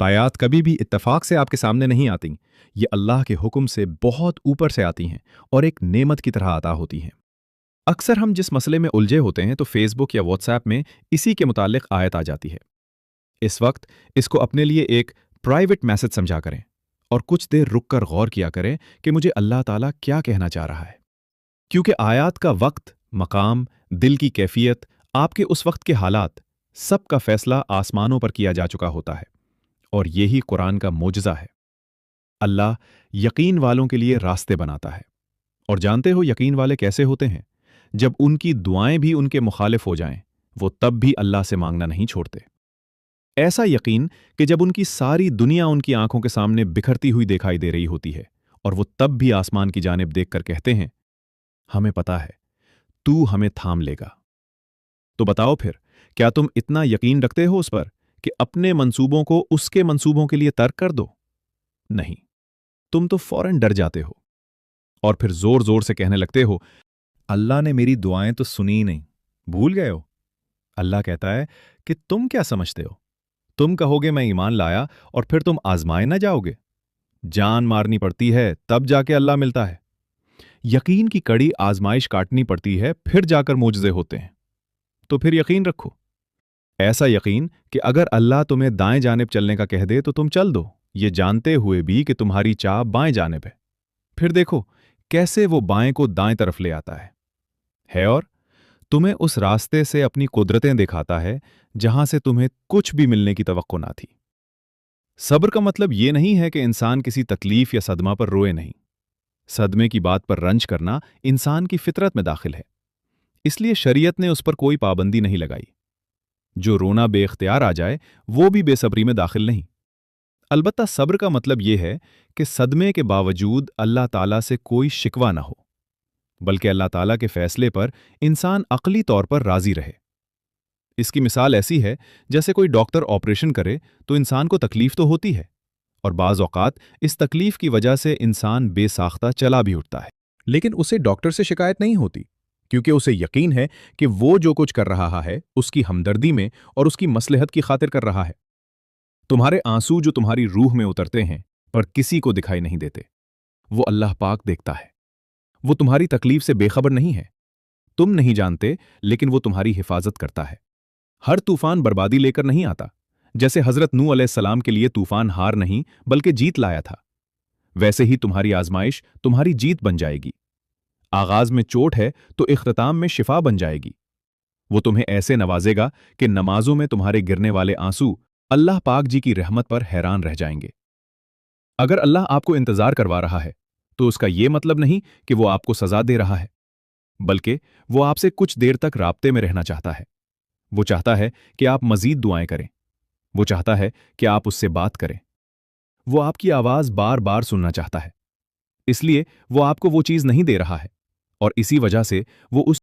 आयात कभी भी इत्तेफाक से आपके सामने नहीं आती। ये अल्लाह के हुक्म से बहुत ऊपर से आती हैं और एक नेमत की तरह अता होती हैं। अक्सर हम जिस मसले में उलझे होते हैं तो फेसबुक या व्हाट्सएप में इसी के मुतालिक आयत आ जाती है। इस वक्त इसको अपने लिए एक प्राइवेट मैसेज समझा करें और कुछ देर रुक कर गौर किया करें कि मुझे अल्लाह ताला क्या कहना चाह रहा है। क्योंकि आयात का वक्त, मकाम, दिल की कैफियत, आपके उस वक्त के हालात, सब का फैसला आसमानों पर किया जा चुका होता है। और यही कुरान का मोजज़ा है। अल्लाह यकीन वालों के लिए रास्ते बनाता है। और जानते हो यकीन वाले कैसे होते हैं? जब उनकी दुआएं भी उनके मुखालिफ हो जाएं, वो तब भी अल्लाह से मांगना नहीं छोड़ते। ऐसा यकीन कि जब उनकी सारी दुनिया उनकी आंखों के सामने बिखरती हुई दिखाई दे रही होती है और वो तब भी आसमान की जानिब देखकर कहते हैं, हमें पता है तू हमें थाम लेगा। तो बताओ फिर, क्या तुम इतना यकीन रखते हो उस पर कि अपने मंसूबों को उसके मंसूबों के लिए तर्क कर दो? नहीं, तुम तो फौरन डर जाते हो और फिर जोर जोर से कहने लगते हो, अल्लाह ने मेरी दुआएं तो सुनी ही नहीं, भूल गए हो। अल्लाह कहता है कि तुम क्या समझते हो? तुम कहोगे मैं ईमान लाया और फिर तुम आजमाए ना जाओगे। जान मारनी पड़ती है तब जाके अल्लाह मिलता है। यकीन की कड़ी आजमाइश काटनी पड़ती है, फिर जाकर मोजज़े होते हैं। तो फिर यकीन रखो, ऐसा यकीन कि अगर अल्लाह तुम्हें दाएं जानिब चलने का कह दे तो तुम चल दो, ये जानते हुए भी कि तुम्हारी चाह बाएं जानिब है। फिर देखो कैसे वो बाएं को दाएं तरफ ले आता है और तुम्हें उस रास्ते से अपनी कुदरतें दिखाता है जहां से तुम्हें कुछ भी मिलने की तवक्को ना थी। सब्र का मतलब ये नहीं है कि इंसान किसी तकलीफ या सदमा पर रोए नहीं। सदमे की बात पर रंज करना इंसान की फितरत में दाखिल है, इसलिए शरीयत ने उस पर कोई पाबंदी नहीं लगाई। जो रोना बेख्तियार आ जाए वो भी बेसब्री में दाखिल नहीं। अलबत्ता सब्र का मतलब यह है कि सदमे के बावजूद अल्लाह ताला से कोई शिकवा ना हो, बल्कि अल्लाह ताला के फैसले पर इंसान अक्ली तौर पर राजी रहे। इसकी मिसाल ऐसी है जैसे कोई डॉक्टर ऑपरेशन करे तो इंसान को तकलीफ तो होती है और बाज़ औक़ात इस तकलीफ की वजह से इंसान बेसाख्ता चला भी उठता है, लेकिन उसे डॉक्टर से शिकायत नहीं होती, क्योंकि उसे यकीन है कि वो जो कुछ कर रहा है उसकी हमदर्दी में और उसकी मसलहत की खातिर कर रहा है। तुम्हारे आंसू जो तुम्हारी रूह में उतरते हैं पर किसी को दिखाई नहीं देते, वो अल्लाह पाक देखता है। वो तुम्हारी तकलीफ से बेखबर नहीं है। तुम नहीं जानते, लेकिन वो तुम्हारी हिफाजत करता है। हर तूफान बर्बादी लेकर नहीं आता। जैसे हजरत नूह अलैहिस्सलाम के लिए तूफान हार नहीं बल्कि जीत लाया था, वैसे ही तुम्हारी आजमाइश तुम्हारी जीत बन जाएगी। आगाज में चोट है तो इख्तिताम में शिफा बन जाएगी। वो तुम्हें ऐसे नवाजेगा कि नमाजों में तुम्हारे गिरने वाले आंसू अल्लाह पाक जी की रहमत पर हैरान रह जाएंगे। अगर अल्लाह आपको इंतजार करवा रहा है तो उसका यह मतलब नहीं कि वो आपको सजा दे रहा है, बल्कि वो आपसे कुछ देर तक राब्ते में रहना चाहता है। वो चाहता है कि आप मजीद दुआएं करें। वो चाहता है कि आप उससे बात करें। वो आपकी आवाज बार बार सुनना चाहता है। इसलिए वो आपको वो चीज नहीं दे रहा है और इसी वजह से वो उस